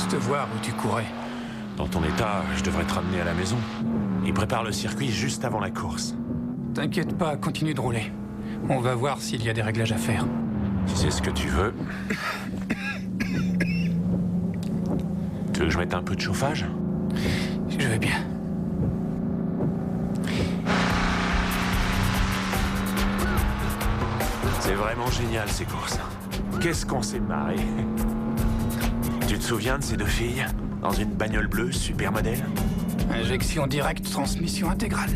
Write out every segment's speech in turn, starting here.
tous te voir où tu courais. Dans ton état, je devrais te ramener à la maison. Il prépare le circuit juste avant la course. T'inquiète pas, continue de rouler. On va voir s'il y a des réglages à faire. Si c'est ce que tu veux. Tu veux que je mette un peu de chauffage? Je veux bien. C'est vraiment génial ces courses. Qu'est-ce qu'on s'est marré. Tu te souviens de ces deux filles? Dans une bagnole bleue, super modèle? Injection directe, transmission intégrale.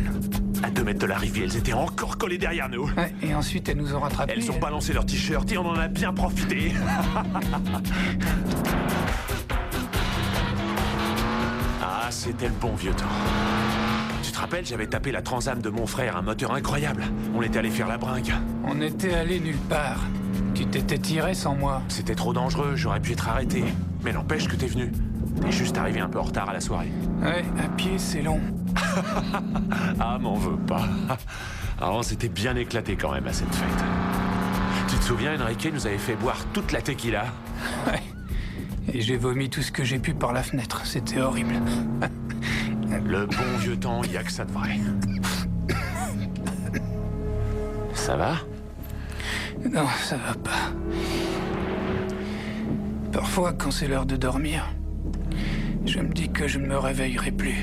À 2 mètres de l'arrivée, elles étaient encore collées derrière nous. Ouais, et ensuite, elles nous ont rattrapés. Elles ont balancé leurs t-shirts et on en a bien profité. Ah, c'était le bon vieux temps. Tu te rappelles, j'avais tapé la Transam de mon frère, un moteur incroyable. On était allé faire la bringue. On était allé nulle part. Tu t'étais tiré sans moi. C'était trop dangereux, j'aurais pu être arrêté. Mais n'empêche que t'es venu. T'es juste arrivé un peu en retard à la soirée. Ouais, à pied, c'est long. Ah, m'en veux pas. Alors, on s'était bien éclaté quand même à cette fête. Tu te souviens, Enrique nous avait fait boire toute la tequila? Ouais. Et j'ai vomi tout ce que j'ai pu par la fenêtre. C'était horrible. Le bon vieux temps, il y a que ça de vrai. Ça va? Non, ça va pas. Parfois, quand c'est l'heure de dormir, je me dis que je ne me réveillerai plus.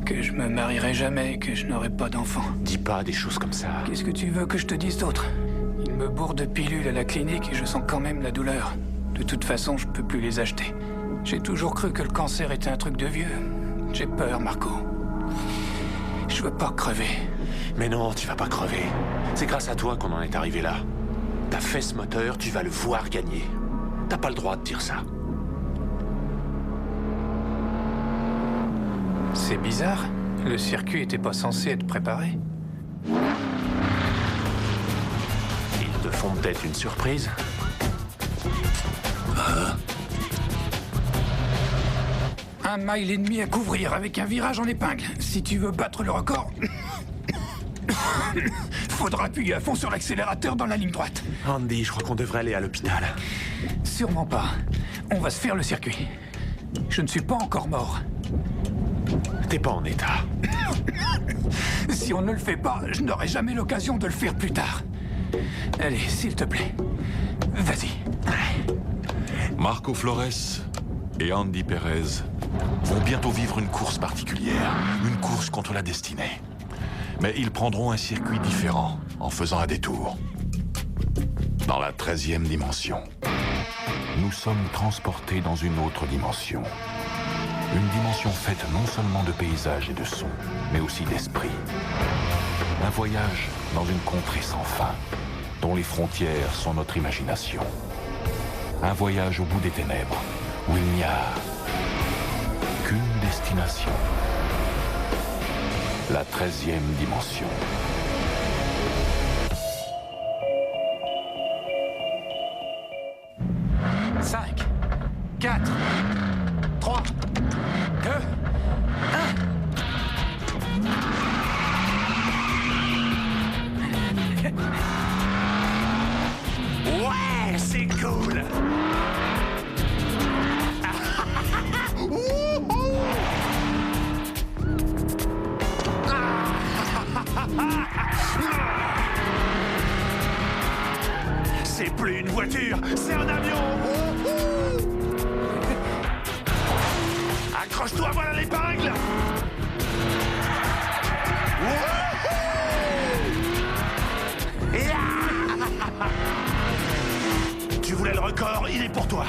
Que je me marierai jamais, que je n'aurai pas d'enfant. Dis pas des choses comme ça. Qu'est-ce que tu veux que je te dise d'autre? Il me bourre de pilules à la clinique et je sens quand même la douleur. De toute façon, je peux plus les acheter. J'ai toujours cru que le cancer était un truc de vieux. J'ai peur, Marco. Je veux pas crever. Mais non, tu vas pas crever. C'est grâce à toi qu'on en est arrivé là. T'as fait ce moteur, tu vas le voir gagner. T'as pas le droit de dire ça. C'est bizarre. Le circuit était pas censé être préparé. Ils te font peut-être une surprise. Un mile et demi à couvrir avec un virage en épingle. Si tu veux battre le record, faudra appuyer à fond sur l'accélérateur dans la ligne droite. Andy, je crois qu'on devrait aller à l'hôpital. Sûrement pas. On va se faire le circuit. Je ne suis pas encore mort. T'es pas en état. Si on ne le fait pas, je n'aurai jamais l'occasion de le faire plus tard. Allez, s'il te plaît. Vas-y. Marco Flores et Andy Perez vont bientôt vivre une course particulière, une course contre la destinée. Mais ils prendront un circuit différent en faisant un détour. Dans la 13e dimension. Nous sommes transportés dans une autre dimension. Une dimension faite non seulement de paysages et de sons, mais aussi d'esprit. Un voyage dans une contrée sans fin, dont les frontières sont notre imagination. Un voyage au bout des ténèbres, où il n'y a qu'une destination. La 13e dimension. Cinq, 4, 3, 2, 1. Ouais, c'est cool. C'est plus une voiture, c'est un avion. Accroche-toi, voilà l'épingle. Tu voulais le record, il est pour toi.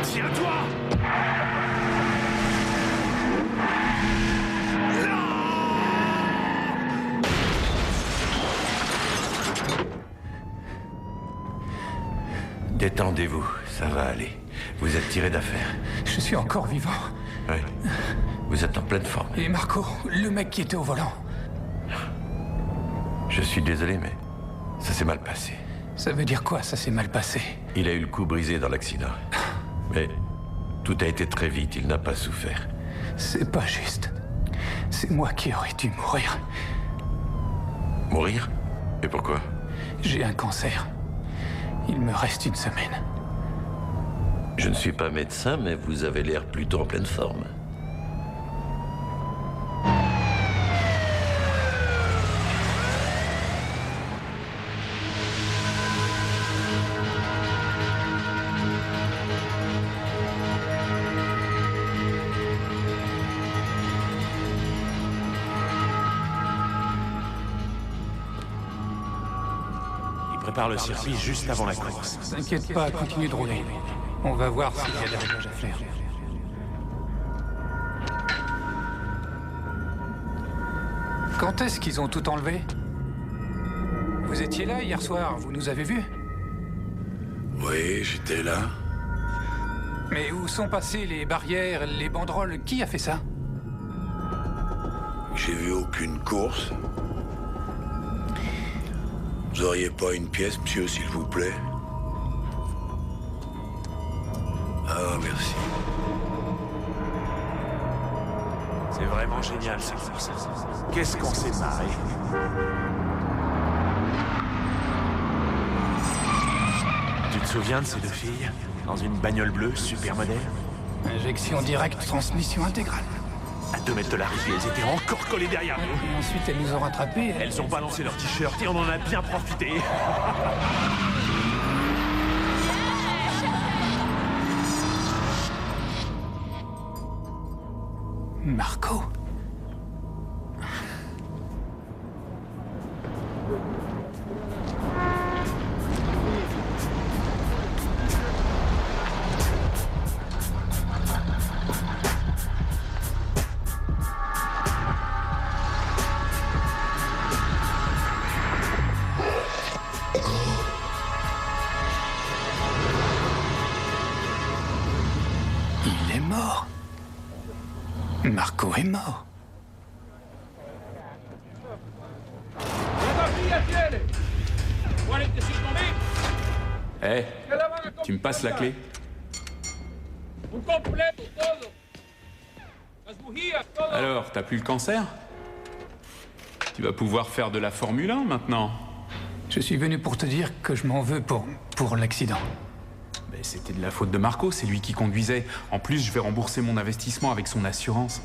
Tiens-toi. Détendez-vous, ça va aller. Vous êtes tiré d'affaire. Je suis encore vivant. Oui. Vous êtes en pleine forme. Et Marco, le mec qui était au volant. Je suis désolé, mais ça s'est mal passé. Ça veut dire quoi, ça s'est mal passé? Il a eu le cou brisé dans l'accident. Mais tout a été très vite, il n'a pas souffert. C'est pas juste. C'est moi qui aurais dû mourir. Mourir? Et pourquoi? J'ai un cancer. Il me reste une semaine. Je ne suis pas médecin, mais vous avez l'air plutôt en pleine forme. Prépare le circuit juste avant la course. T'inquiète pas, continue de rouler. On va voir s'il y a des réglages à faire. Quand est-ce qu'ils ont tout enlevé? Vous étiez là hier soir, vous nous avez vus? Oui, j'étais là. Mais où sont passées les barrières, les banderoles? Qui a fait ça? J'ai vu aucune course. Vous auriez pas une pièce, monsieur, s'il vous plaît? Ah, merci. C'est vraiment génial, cette course. Qu'est-ce qu'on s'est marré. Tu te souviens de ces deux filles? Dans une bagnole bleue, super modèle? Injection directe, transmission intégrale. À 2 mètres de l'arrivée, elles étaient encore collées derrière nous. Et ensuite, elles nous ont rattrapés. Elles ont balancé leurs t-shirts et on en a bien profité. Marco? Il est mort. Marco est mort. Eh, tu me passes la clé? Alors, t'as plus le cancer? Tu vas pouvoir faire de la Formule 1 maintenant? Je suis venu pour te dire que je m'en veux pour l'accident. Mais c'était de la faute de Marco, c'est lui qui conduisait. En plus, je vais rembourser mon investissement avec son assurance.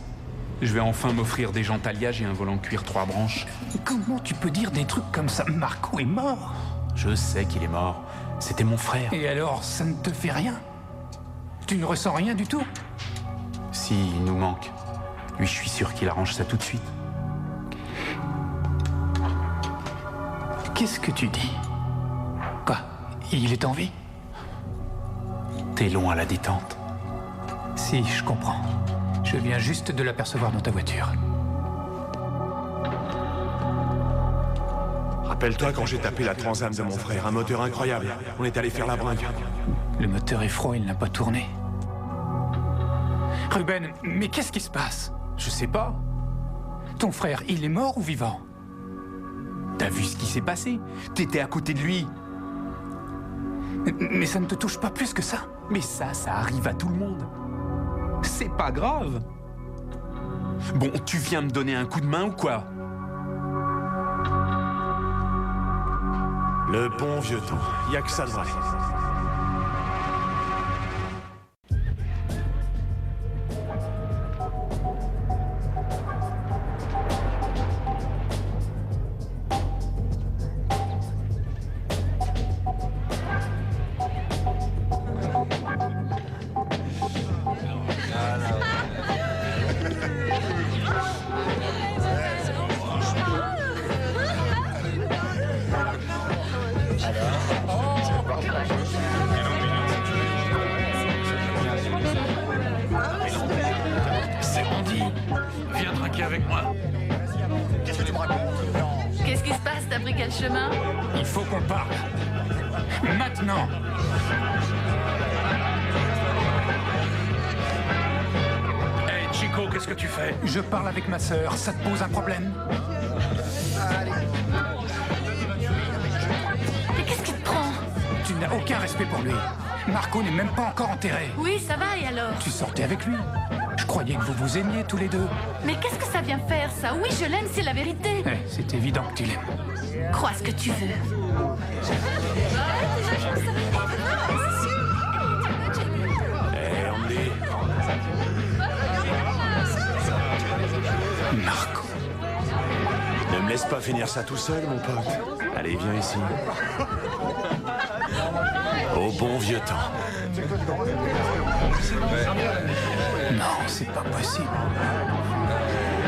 Je vais enfin m'offrir des jantes alliage et un volant cuir 3 branches. Comment tu peux dire des trucs comme ça? Marco est mort. Je sais qu'il est mort. C'était mon frère. Et alors, ça ne te fait rien? Tu ne ressens rien du tout? Si, il nous manque. Lui, je suis sûr qu'il arrange ça tout de suite. Qu'est-ce que tu dis? Quoi? Il est en vie? T'es long à la détente. Si, je comprends. Je viens juste de l'apercevoir dans ta voiture. Rappelle-toi quand j'ai tapé la Transam de mon frère, un moteur incroyable. On est allé faire la bringue. Le moteur est froid, il n'a pas tourné. Ruben, mais qu'est-ce qui se passe? Je sais pas. Ton frère, il est mort ou vivant? T'as vu ce qui s'est passé? T'étais à côté de lui. Mais ça ne te touche pas plus que ça? Mais ça arrive à tout le monde. C'est pas grave. Bon, tu viens me donner un coup de main ou quoi? Le bon vieux temps. Y a que ça de vrai. C'est Andy. Viens trinquer avec moi. Qu'est-ce que tu me racontes? Qu'est-ce qui se passe? T'as pris quel chemin? Il faut qu'on parle. Maintenant. Hey, Chico, qu'est-ce que tu fais? Je parle avec ma sœur. Ça te pose un problème? Mais qu'est-ce qui te prend? Tu n'as aucun respect pour lui. Marco n'est même pas encore enterré. Oui, ça va, et alors? Tu sortais avec lui. Je croyais que vous vous aimiez tous les deux. Mais qu'est-ce que ça vient faire, ça? Oui, je l'aime, c'est la vérité. Eh, c'est évident que tu l'aimes. Crois ce que tu veux. Hé, Andy. Marco. Ne me laisse pas finir ça tout seul, mon pote. Allez, viens ici. Au bon vieux temps. Non, c'est pas possible.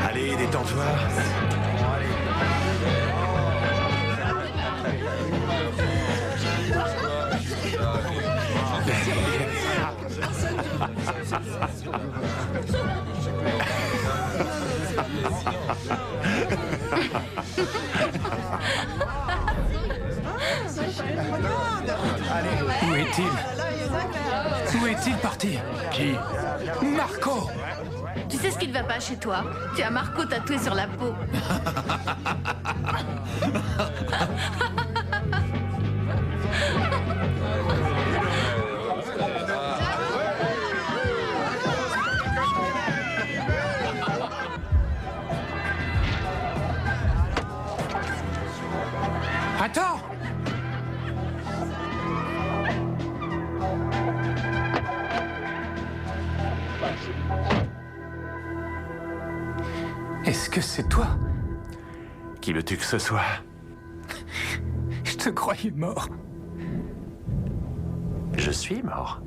Allez, détends-toi. Où est-il? Où est-il parti? Qui? Marco! Tu sais ce qui ne va pas chez toi? Tu as Marco tatoué sur la peau. Attends! Est-ce que c'est toi? Qui veux-tu que ce soit? Je te croyais mort. Je suis mort.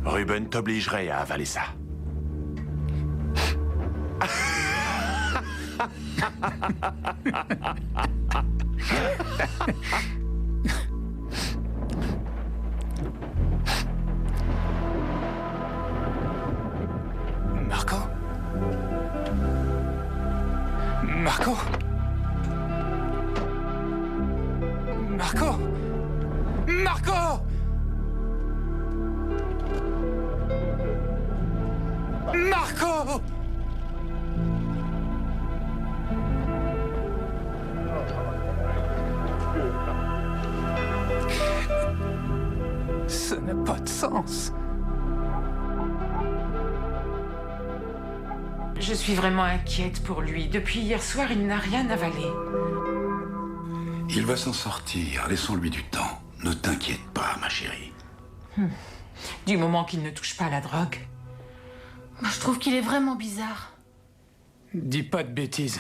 Ruben t'obligerait à avaler ça. Marco? Marco? Marco? Marco? Marco? Ça n'a pas de sens. Je suis vraiment inquiète pour lui. Depuis hier soir, il n'a rien avalé. Il va s'en sortir. Laissons-lui du temps. Ne t'inquiète pas, ma chérie. Du moment qu'il ne touche pas à la drogue. Moi, je trouve qu'il est vraiment bizarre. Dis pas de bêtises.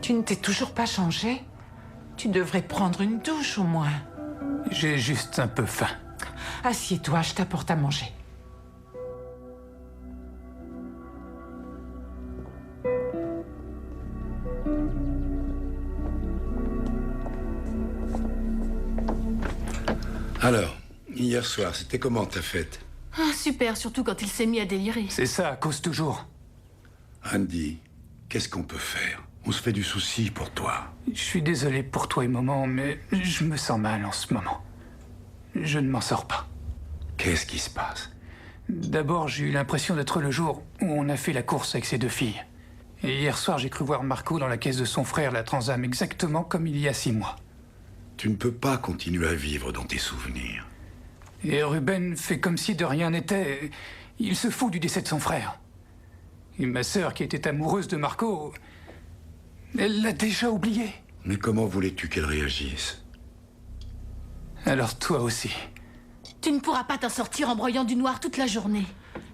Tu ne t'es toujours pas changé? Tu devrais prendre une douche au moins. J'ai juste un peu faim. Assieds-toi, je t'apporte à manger. Alors, hier soir, c'était comment ta fête? Ah, super, surtout quand il s'est mis à délirer. C'est ça, à cause toujours. Andy, qu'est-ce qu'on peut faire? On se fait du souci pour toi. Je suis désolé pour toi et maman, mais je me sens mal en ce moment. Je ne m'en sors pas. Qu'est-ce qui se passe? D'abord, j'ai eu l'impression d'être le jour où on a fait la course avec ses deux filles. Et hier soir, j'ai cru voir Marco dans la caisse de son frère, la Transam, exactement comme il y a 6 mois. Tu ne peux pas continuer à vivre dans tes souvenirs. Et Ruben fait comme si de rien n'était. Il se fout du décès de son frère. Et ma sœur, qui était amoureuse de Marco, elle l'a déjà oublié. Mais comment voulais-tu qu'elle réagisse? Alors toi aussi. Tu ne pourras pas t'en sortir en broyant du noir toute la journée.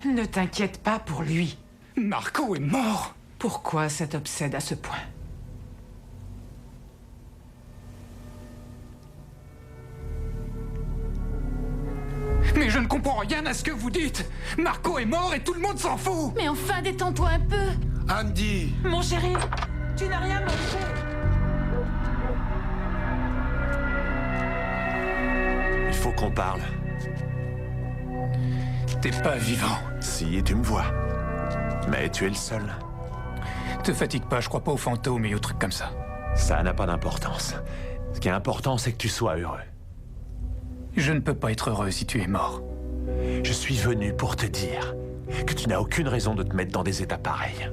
Ne t'inquiète pas pour lui. Marco est mort. Pourquoi ça t'obsède à ce point? Mais je ne comprends rien à ce que vous dites. Marco est mort et tout le monde s'en fout. Mais enfin, détends-toi un peu. Andy! Mon chéri, tu n'as rien mangé. Il faut qu'on parle. T'es pas vivant. Si, tu me vois. Mais tu es le seul. Te fatigue pas, je crois pas aux fantômes et aux trucs comme ça. Ça n'a pas d'importance. Ce qui est important, c'est que tu sois heureux. Je ne peux pas être heureux si tu es mort. Je suis venu pour te dire que tu n'as aucune raison de te mettre dans des états pareils.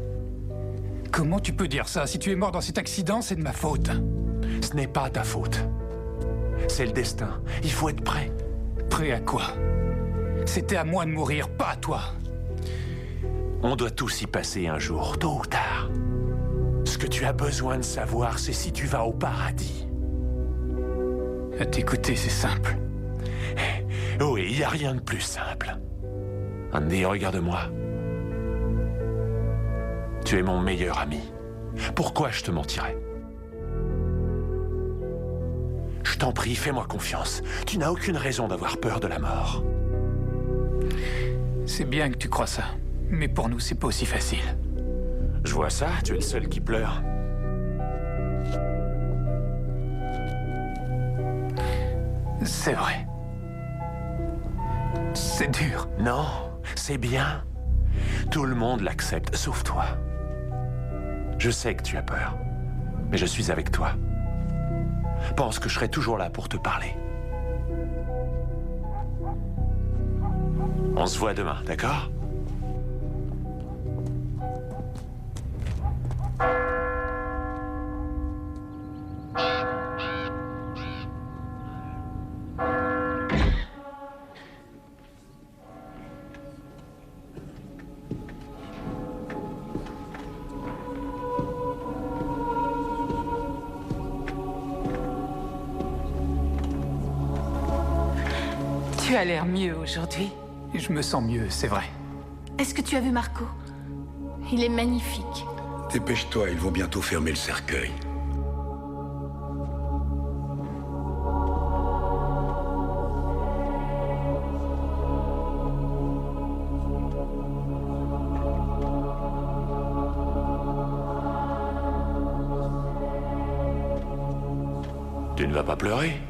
Comment tu peux dire ça? Si tu es mort dans cet accident, c'est de ma faute. Ce n'est pas ta faute. C'est le destin. Il faut être prêt. Prêt à quoi? C'était à moi de mourir, pas à toi. On doit tous y passer un jour, tôt ou tard. Ce que tu as besoin de savoir, c'est si tu vas au paradis. À t'écouter, c'est simple. Oui, il n'y a rien de plus simple. Andy, regarde-moi. Tu es mon meilleur ami. Pourquoi je te mentirais? Je t'en prie, fais-moi confiance. Tu n'as aucune raison d'avoir peur de la mort. C'est bien que tu crois ça. Mais pour nous, c'est pas aussi facile. Je vois ça, tu es le seul qui pleure. C'est vrai. C'est dur. Non, c'est bien. Tout le monde l'accepte, sauf toi. Je sais que tu as peur, mais je suis avec toi. Pense que je serai toujours là pour te parler. On se voit demain, d'accord? Tu as l'air mieux aujourd'hui. Je me sens mieux, c'est vrai. Est-ce que tu as vu Marco? Il est magnifique. Dépêche-toi, ils vont bientôt fermer le cercueil. Tu ne vas pas pleurer?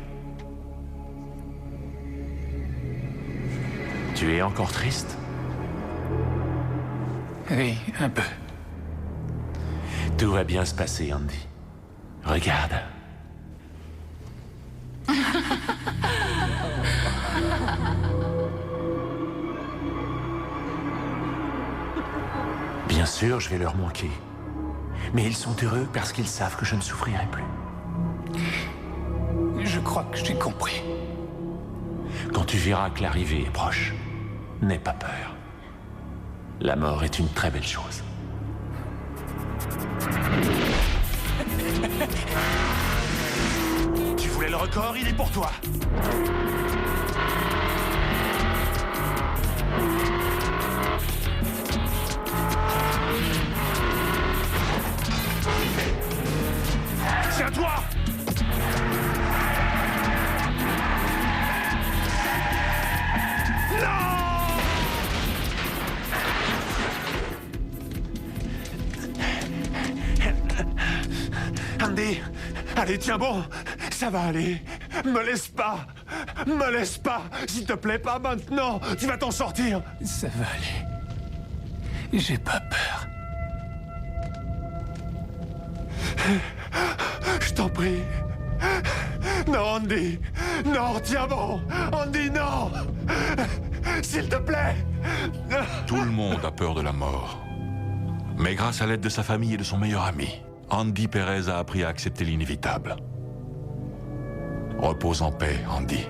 Tu es encore triste? Oui, un peu. Tout va bien se passer, Andy. Regarde. Bien sûr, je vais leur manquer. Mais ils sont heureux parce qu'ils savent que je ne souffrirai plus. Je crois que j'ai compris. Quand tu verras que l'arrivée est proche, n'aie pas peur. La mort est une très belle chose. Tu voulais le record, il est pour toi. C'est à toi! Andy, allez, tiens bon, ça va aller. Me laisse pas, s'il te plaît, pas maintenant. Tu vas t'en sortir. Ça va aller. J'ai pas peur. Je t'en prie. Non, Andy, non, tiens bon, Andy, non. S'il te plaît. Tout le monde a peur de la mort. Mais grâce à l'aide de sa famille et de son meilleur ami, Andy Perez a appris à accepter l'inévitable. Repose en paix, Andy.